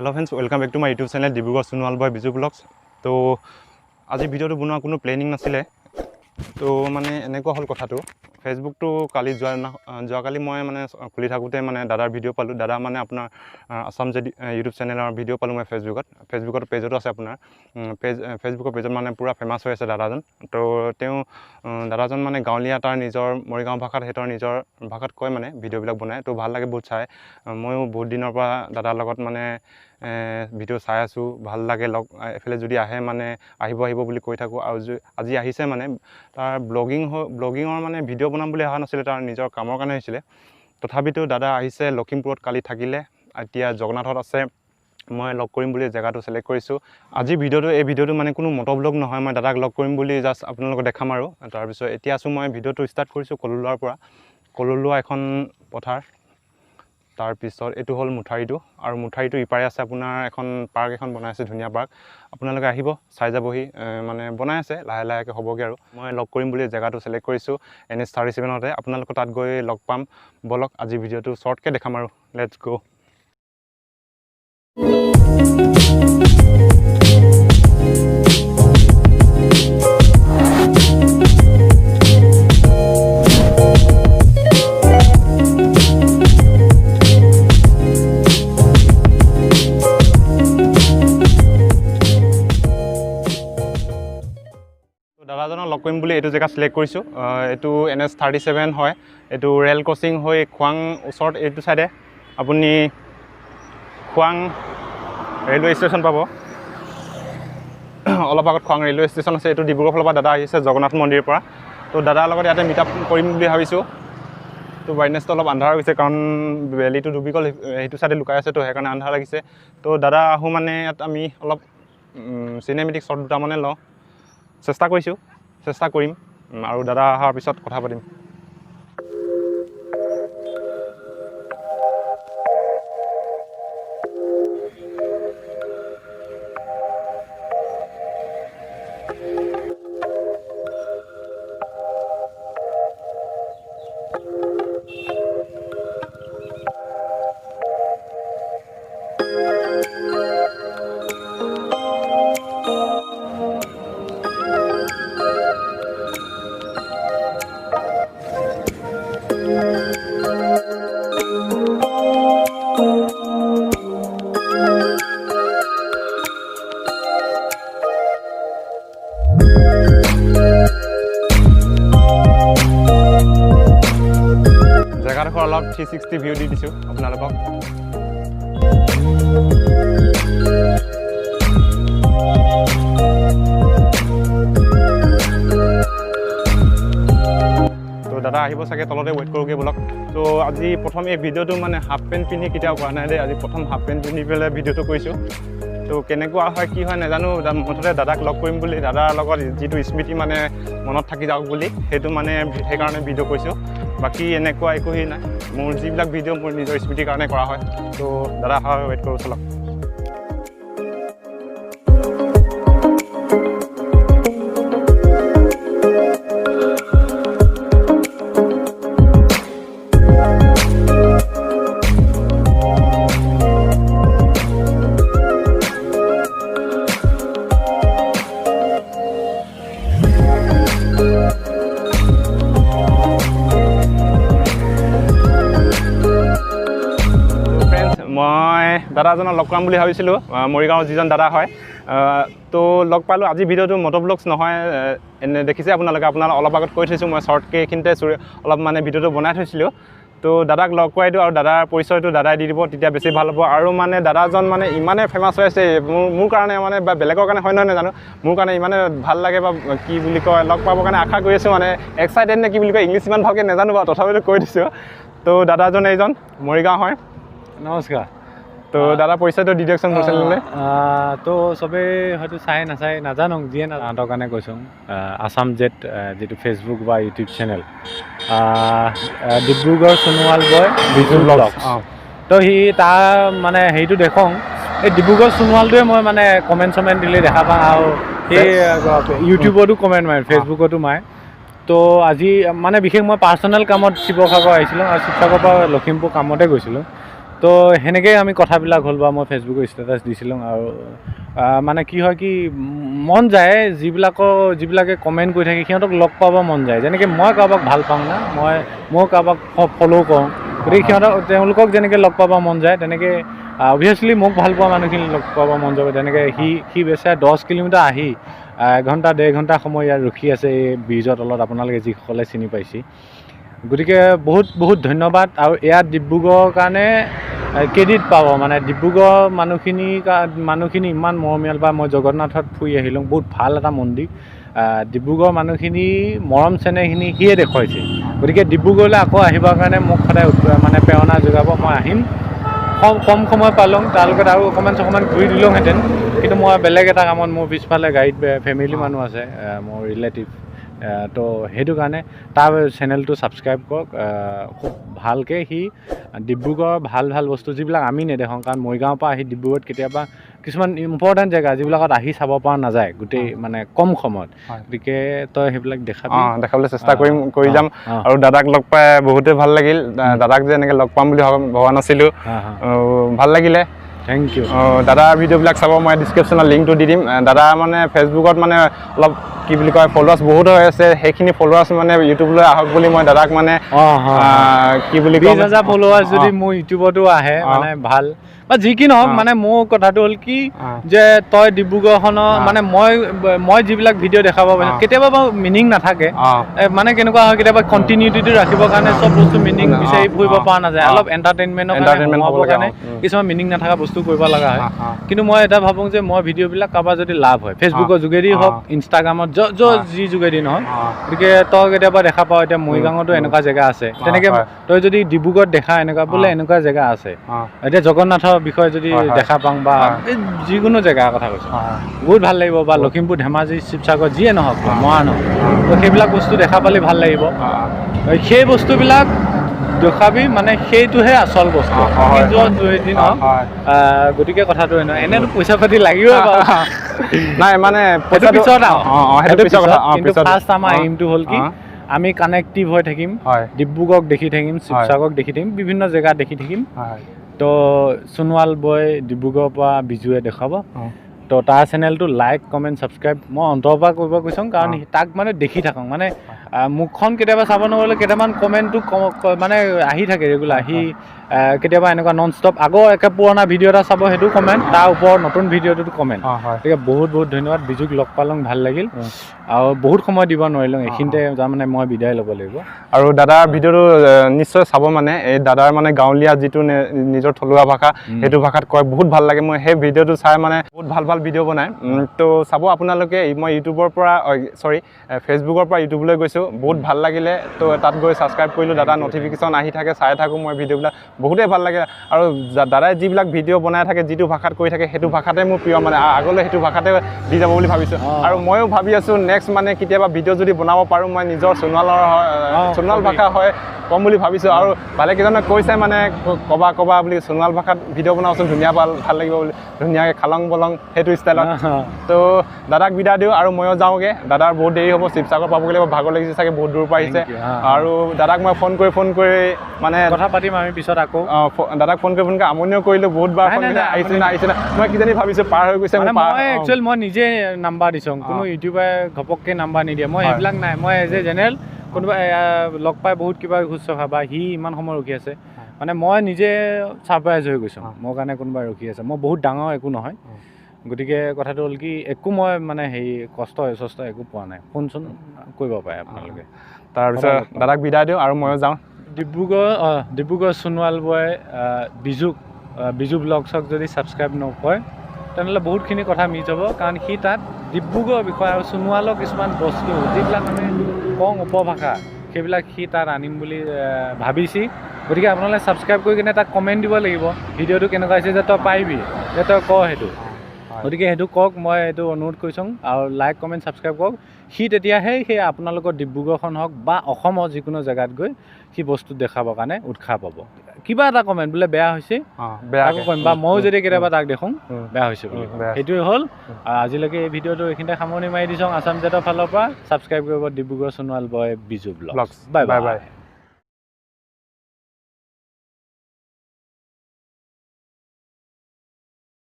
Hello friends, welcome back to my YouTube channel Dibrugarh Sonowal boy Biju blogs. तो आज video बनवा कोनो प्लेनिंग नाছিলে। तो माने এনেকুৱা হল কথাটো फेसबुक तो काली যোৱাকালি মই মানে খুলি থাকোঁতে মানে দাদাৰ ভিডিঅ' পালোঁ। দাদা মানে আপোনাৰ আসাম জেড ইউটিউব চেনেলৰ ভিডিঅ' পালোঁ মই ফেচবুকত পেজতো আছে আপোনাৰ ফেচবুকৰ পেজত মানে পুৰা ফেমাছ হৈ আছে দাদাজন। তো তেওঁ দাদাজন মানে গাঁৱলীয়া তাৰ নিজৰ মৰিগাঁও ভাষাত সিহঁতৰ নিজৰ ভাষাত কয় মানে ভিডিঅ'বিলাক বনায়। তো ভাল লাগে বহুত চাই। ময়ো বহুত দিনৰ পৰা দাদাৰ লগত মানে ভিডিঅ' চাই আছোঁ, ভাল লাগে। এফালে যদি আহে মানে আহিব বুলি কৈ থাকোঁ। আৰু আজি আহিছে মানে তাৰ ব্লগিঙৰ মানে ভিডিঅ' বনাম বুলি অহা নাছিলে, তাৰ নিজৰ কামৰ কাৰণে হৈছিলে। তথাপিতো দাদা আহিছে, লখিমপুৰত কালি থাকিলে, এতিয়া জগন্নাথত আছে। মই লগ কৰিম বুলি জেগাটো চিলেক্ট কৰিছোঁ। আজি এই ভিডিঅ'টো মানে কোনো মটৰ ব্লগ নহয়, মই দাদাক লগ কৰিম বুলি জাষ্ট আপোনালোকক দেখাম। আৰু তাৰপিছত এতিয়া আছোঁ মই ভিডিঅ'টো ষ্টাৰ্ট কৰিছোঁ কললোৱাৰ পৰা। কললোৱা এখন পথাৰ, তাৰপিছত এইটো হ'ল মুঠাৰিটো, আৰু মুঠাৰিটো ইপাৰে আছে আপোনাৰ এখন পাৰ্ক এখন বনাই আছে, ধুনীয়া পাৰ্ক। আপোনালোকে আহিব চাই যাবহি, মানে বনাই আছে লাহেকৈ হ'বগৈ। আৰু মই লগ কৰিম বুলি জেগাটো চিলেক্ট কৰিছোঁ NH37তে। আপোনালোকক তাত গৈ লগ পাম। বলক আজি ভিডিঅ'টো শ্বৰ্টকৈ দেখাম আৰু লেটছ গো। দাদাজনক লগ কৰিম বুলি এইটো জেগা চিলেক্ট কৰিছোঁ। এইটো NH37 হয়। এইটো ৰেল ক্ৰচিং হৈ খোৱাং ওচৰত এইটো চাইডে আপুনি খোৱাং ৰেলৱে ষ্টেচন পাব। অলপ আগত খোৱাং ৰেলৱে ষ্টেচন আছে। এইটো ডিব্ৰুগড় ফালৰ পৰা দাদা আহিছে জগন্নাথ মন্দিৰৰ পৰা। তো দাদাৰ লগত ইয়াতে মিট আপ কৰিম বুলি ভাবিছোঁ। তো ব্ৰাইটনেছটো অলপ আন্ধাৰ হৈছে কাৰণ বেলিটো ডুবি গ'ল, সেইটো চাইডে লুকাই আছে, তো সেইকাৰণে আন্ধাৰ লাগিছে। তো দাদা আহোঁ মানে ইয়াত আমি অলপ চিনেমেটিক শ্বট দুটামানে লওঁ, চেষ্টা কৰিম। আৰু দাদা অহাৰ পিছত কথা পাতিম। জেগাডোখৰ অলপ 360 ভিউ দি দিছোঁ আপোনালোকক। তো দাদা আহিব চাগে, তলতে ৱেইট কৰোঁগৈ বলক। তো আজি প্ৰথম এই ভিডিঅ'টো মানে হাফ পেণ্ট পিন্ধি কেতিয়াও কৰা নাই দেই। আজি প্ৰথম হাফ পেণ্ট পিন্ধি পেলাই ভিডিঅ'টো কৰিছোঁ। তো কেনেকুৱা হয় কি হয় নাজানো, মুঠতে দাদাক লগ কৰিম বুলি, দাদাৰ লগত যিটো স্মৃতি মানে মনত থাকি যাওক বুলি, সেইটো মানে সেইকাৰণে ভিডিঅ' কৰিছোঁ। বাকী এনেকুৱা একো নাই। মোৰ যিবিলাক ভিডিঅ' মোৰ নিজৰ স্মৃতিৰ কাৰণে কৰা হয়। তো দাদা হয় ৱেইট কৰোঁ চলক। মই দাদাজনক লগ কৰাম বুলি ভাবিছিলোঁ, মৰিগাঁৱৰ যিজন দাদা হয়। তো লগ পালোঁ। আজি ভিডিঅ'টো মটৰ ব্লগছ নহয়, এনে দেখিছে আপোনালোকে। অলপ আগত কৈ থৈছোঁ, মই শ্বৰ্টকৈ এইখিনিতে অলপ মানে ভিডিঅ'টো বনাই থৈছিলোঁ। তো দাদাক লগ কৰাই দিওঁ, আৰু দাদাৰ পৰিচয়টো দাদাই দি দিব, তেতিয়া বেছি ভাল হ'ব। আৰু মানে দাদাজন মানে ইমানে ফেমাছ হৈ আছে মোৰ কাৰণে, মানে বা বেলেগৰ কাৰণে হয় নহয় নাজানো, মোৰ কাৰণে ইমানে ভাল লাগে বা কি বুলি কয়, লগ পাবৰ কাৰণে আশা কৰি আছোঁ। মানে এক্সাইটেড নে কি বুলি কয়, ইংলিছ ইমান ভালকৈ নাজানো বাৰু, তথাপিতো কৈ দিছোঁ। তো দাদাজন এইজন মৰিগাঁও হয়। নমস্কাৰ। তো দাদা পৰিচয়টো দি দিয়কচোন মোৰ চেনেললৈ। তো চবেই হয়তো চাই নাজানো, যিয়ে নাজানো কাৰণে কৈছোঁ। আসাম জেড যিটো ফেচবুক বা ইউটিউব চেনেল, ডিব্ৰুগড় সোণোৱাল বয় বিজু ব্লগছ। তো তাৰ মানে হেৰিটো দেখোঁ, এই ডিব্ৰুগড় সোণোৱালটোৱে মই মানে কমেণ্ট দিলে দেখা পাওঁ। আৰু সেই ইউটিউবতো কমেণ্ট মাৰে, ফেচবুকতো মাৰে। তো আজি মানে বিশেষ মই পাৰ্চনেল কামত শিৱসাগৰ আহিছিলোঁ, আৰু শিৱসাগৰৰ পৰা লখিমপুৰ কামতে গৈছিলোঁ। তো সেনেকৈ আমি কথাবিলাক হ'ল বা মই ফেচবুকৰ ষ্টেটাছ দিছিলোঁ আৰু মানে কি হয় কি মন যায় যিবিলাকে কমেণ্ট কৰি থাকে সিহঁতক লগ পাব মন যায় যেনেকৈ মই কাৰোবাক ভাল পাওঁ না মই কাৰোবাক ফ'ল' কৰোঁ গতিকে তেওঁলোকক যেনেকৈ লগ পাব মন যায় তেনেকৈ অভিয়াছলি মোক ভাল পোৱা মানুহখিনি লগ পাব মন যাব তেনেকৈ সি বেচাৰে 10 কিলোমিটাৰ আহি 1 ঘণ্টা 1.5 ঘণ্টা সময় ইয়াত ৰখি আছে এই ব্ৰিজৰ তলত আপোনালোকে যিসকলে চিনি পাইছে গতিকে বহুত বহুত ধন্যবাদ আৰু ইয়াত ডিব্ৰুগড়ৰ কাৰণে ক্ৰেডিট পাব মানে ডিব্ৰুগড়ৰ মানুহখিনি ইমান মৰমীয়াল বা মই জগন্নাথত ফুৰি আহিলোঁ বহুত ভাল এটা মন্দিৰ ডিব্ৰুগড়ৰ মানুহখিনি মৰম চেনেহখিনি সিয়ে দেখুৱাইছে গতিকে ডিব্ৰুগড়লৈ আকৌ আহিবৰ কাৰণে মোক সদায় মানে প্ৰেৰণা যোগাব মই আহিম কম সময় পালোঁ তাৰ লগত আৰু অকণমান ঘূৰি দিলোঁহেঁতেন কিন্তু মই বেলেগ এটা কামত মোৰ পিছফালে গাড়ীত ফেমিলি মানুহ আছে মোৰ ৰিলেটিভ তো সেইটো কাৰণে তাৰ চেনেলটো ছাবস্ক্ৰাইব কৰক খুব ভালকৈ সি ডিব্ৰুগড়ৰ ভাল বস্তু যিবিলাক আমি নেদেখোঁ কাৰণ মৰিগাঁৱৰ পৰা আহি ডিব্ৰুগড়ত কেতিয়াবা কিছুমান ইম্পৰ্টেণ্ট জেগা যিবিলাকত আহি চাব পৰা নাযায় গোটেই মানে কম সময়ত গতিকে তই সেইবিলাক দেখাবলৈ চেষ্টা কৰি যাম আৰু দাদাক লগ পাই বহুতেই ভাল লাগিল দাদাক যে এনেকৈ লগ পাম বুলি ভবা নাছিলোঁ ভাল লাগিলে থেংক ইউ দাদাৰ ভিডিঅ'বিলাক চাব মই ডিছক্ৰিপশ্যনত লিংকটো দি দিম দাদা মানে ফেচবুকত মানে অলপ কি বুলি কয় ফলোৱাৰ্ছ বহুত হৈ আছে সেইখিনি ফলোৱাৰ্ছ মানে ইউটিউবলৈ আহক বুলি মই দাদাক মানে কি বুলি কয় 20,000 ফলোৱাৰ্ছ যদি মোৰ ইউটিউবতো আহে মানে ভাল বা যি কি নহওক মানে মোৰ কথাটো হ'ল কি যে তই ডিব্ৰুগড়খনৰ মানে মই যিবিলাক ভিডিঅ' দেখাব পাৰিছোঁ কেতিয়াবা বাৰু মিনিং নাথাকে মানে কেনেকুৱা হয় কেতিয়াবা কণ্টিনিউটিটো ৰাখিবৰ কাৰণে চব বস্তু মিনিং বিচাৰি ফুৰিব পৰা নাযায় অলপ এণ্টাৰটেইনমেণ্টৰ কাৰণে কিছুমান মিনিং নথকা বস্তু কৰিব লগা হয় কিন্তু মই এটা ভাবোঁ যে মই ভিডিঅ'বিলাক কাৰোবাৰ যদি লাভ হয় ফেচবুকৰ যোগেদি হওক ইনষ্টাগ্ৰামত যি যোগেদি নহওক গতিকে তই কেতিয়াবা দেখা পাওঁ এতিয়া মৰিগাঁৱতো এনেকুৱা জেগা আছে তেনেকৈ তই যদি ডিব্ৰুগড়ত দেখা এনেকুৱা বোলে এনেকুৱা জেগা আছে এতিয়া জগন্নাথৰ বিষয়ে যদি দেখা পাওঁ বা যিকোনো জেগাৰ কথা কৈছোঁ বহুত ভাল লাগিব বা লখিমপুৰ ধেমাজি শিৱসাগৰ যিয়ে নহওক মৰা নহওক তো সেইবিলাক বস্তু দেখা পালে ভাল লাগিব সেই বস্তুবিলাক দেখাবি মানে সেইটোহে আচল বস্তু গতিকে কথাটো এনেতো পইচা পাতি লাগিবই বাৰু নাই মানে কিন্তু ফাৰ্ষ্ট আমাৰ এইমটো হ'ল কি আমি কানেক্টিভ হৈ থাকিম ডিব্ৰুগড়ক দেখি থাকিম শিৱসাগৰক দেখি থাকিম বিভিন্ন জেগাত দেখি থাকিম তো সোণোৱাল বয় ডিব্ৰুগড়ৰ পৰা বিজুৱে দেখাব তো তাৰ চেনেলটো লাইক কমেণ্ট ছাবস্ক্ৰাইব মই অন্তৰৰ পৰা কৰিব কৈছোঁ কাৰণ তাক মানে দেখি থাকক মানে মুখখন কেতিয়াবা চাব নহ'লে কেইটামান কমেণ্টটো মানে আহি থাকে ৰেগুলাৰ সি কেতিয়াবা এনেকুৱা নন ষ্টপ আগৰ একে পুৰণা ভিডিঅ' এটা চাব সেইটো কমেণ্ট তাৰ ওপৰত নতুন ভিডিঅ'টোতো কমেণ্ট গতিকে বহুত ধন্যবাদ বিজুক লগ পালোঁ ভাল লাগিল আৰু বহুত সময় দিব নোৱাৰিলোঁ এইখিনিতে তাৰমানে মই বিদায় ল'ব লাগিব আৰু দাদাৰ ভিডিঅ'টো নিশ্চয় চাব মানে এই দাদাৰ মানে গাঁৱলীয়া যিটো নিজৰ থলুৱা ভাষা সেইটো ভাষাত কয় বহুত ভাল লাগে মই সেই ভিডিঅ'টো চাই মানে বহুত ভাল ভিডিঅ' বনায় তো চাব আপোনালোকে মই ইউটিউবৰ পৰা ফেচবুকৰ পৰা ইউটিউবলৈ গৈছোঁ বহুত ভাল লাগিলে তো তাত গৈ ছাবস্ক্ৰাইব কৰিলোঁ দাদা নটিফিকেশ্যন আহি থাকে চাই থাকোঁ মই ভিডিঅ'বিলাক বহুতেই ভাল লাগে আৰু দাদাই যিবিলাক ভিডিঅ' বনাই থাকে যিটো ভাষাত কৈ থাকে সেইটো ভাষাতে মোৰ প্ৰিয় মানে আগলৈ সেইটো ভাষাতে দি যাব বুলি ভাবিছোঁ আৰু ময়ো ভাবি আছোঁ নেক্সট মানে কেতিয়াবা ভিডিঅ' যদি বনাব পাৰোঁ মই নিজৰ সোণোৱাল ভাষা হয় ক'ম বুলি ভাবিছোঁ আৰু ভালেকেইজনে কৈছে মানে ক'বা বুলি সোণোৱাল ভাষাত ভিডিঅ' বনাওঁচোন ধুনীয়া ভাল লাগিব বুলি ধুনীয়াকৈ খালং বলং সেইটো ষ্টাইলত তো দাদাক বিদায় দিওঁ আৰু ময়ো যাওঁগৈ দাদাৰ বহুত দেৰি হ'ব শিৱসাগৰ পাবগৈ লাগিব ভাগৰ লাগিছে চাগে বহুত দূৰ পৰা আহিছে আৰু দাদাক মই ফোন কৰি মানে কথা পাতিম আমি পিছত আকৌ দাদাক ফোন কৰি আমনিও কৰিলোঁ বহুতবাৰ আহিছে না মই কিজানি ভাবিছোঁ পাৰ হৈ গৈছে একচুৱেলি মই নিজে নাম্বাৰ দিছোঁ কোনো ইউটিউবাৰে ঘপককৈ নাম্বাৰ নিদিয়ে মই সেইবিলাক নাই মই এজ এ জেনেৰেল কোনোবা লগ পাই বহুত কিবা শুশ্ৰূষা বা সি ইমান সময় ৰখি আছে মানে মই নিজে ছাৰপ্ৰাইজ হৈ গৈছোঁ মোৰ কাৰণে কোনোবাই ৰখি আছে মই বহুত ডাঙৰ একো নহয় গতিকে কথাটো হ'ল কি একো মই মানে হেৰি কষ্ট একো পোৱা নাই ফোন চোন কৰিব পাৰে আপোনালোকে তাৰপিছত দাদাক বিদায় দিওঁ আৰু ময়ো যাওঁ ডিব্ৰুগড় সোণোৱাল বয় বিজু ব্লগছক যদি ছাবস্ক্ৰাইব নকৰে তেনেহ'লে বহুতখিনি কথা মিছ হ'ব কাৰণ সি তাত ডিব্ৰুগড়ৰ বিষয়ে আৰু সোণোৱালৰ কিছুমান বস্তু যিবিলাক আমি কওঁ উপভাষা সেইবিলাক সি তাত আনিম বুলি ভাবিছে গতিকে আপোনালোকে ছাবস্ক্ৰাইব কৰি কিনে তাক কমেণ্ট দিব লাগিব ভিডিঅ'টো কেনেকুৱা হৈছে যে তই পাৰিবি যে তই ক সেইটো গতিকে সেইটো কওক মই এইটো অনুৰোধ কৰিছোঁ আৰু লাইক কমেণ্ট ছাবস্ক্ৰাইব কৰক সি তেতিয়াহে সেই আপোনালোকৰ ডিব্ৰুগড়খন হওক বা অসমৰ যিকোনো জেগাত গৈ সি বস্তু দেখাবৰ কাৰণে উৎসাহ পাব কিবা এটা কমেণ্ট বোলে বেয়া হৈছে তাকো কম বা ময়ো যদি কেতিয়াবা তাক দেখোঁ বেয়া হৈছে বুলি সেইটোৱে হ'ল আজিলৈকে এই ভিডিঅ'টো এইখিনিতে সামৰণি মাৰি দিছোঁ আছাম জেটৰ ফালৰ পৰা ছাবস্ক্ৰাইব কৰিব ডিব্ৰুগড় সোণোৱাল বয় বিজু ব্লগছ বাই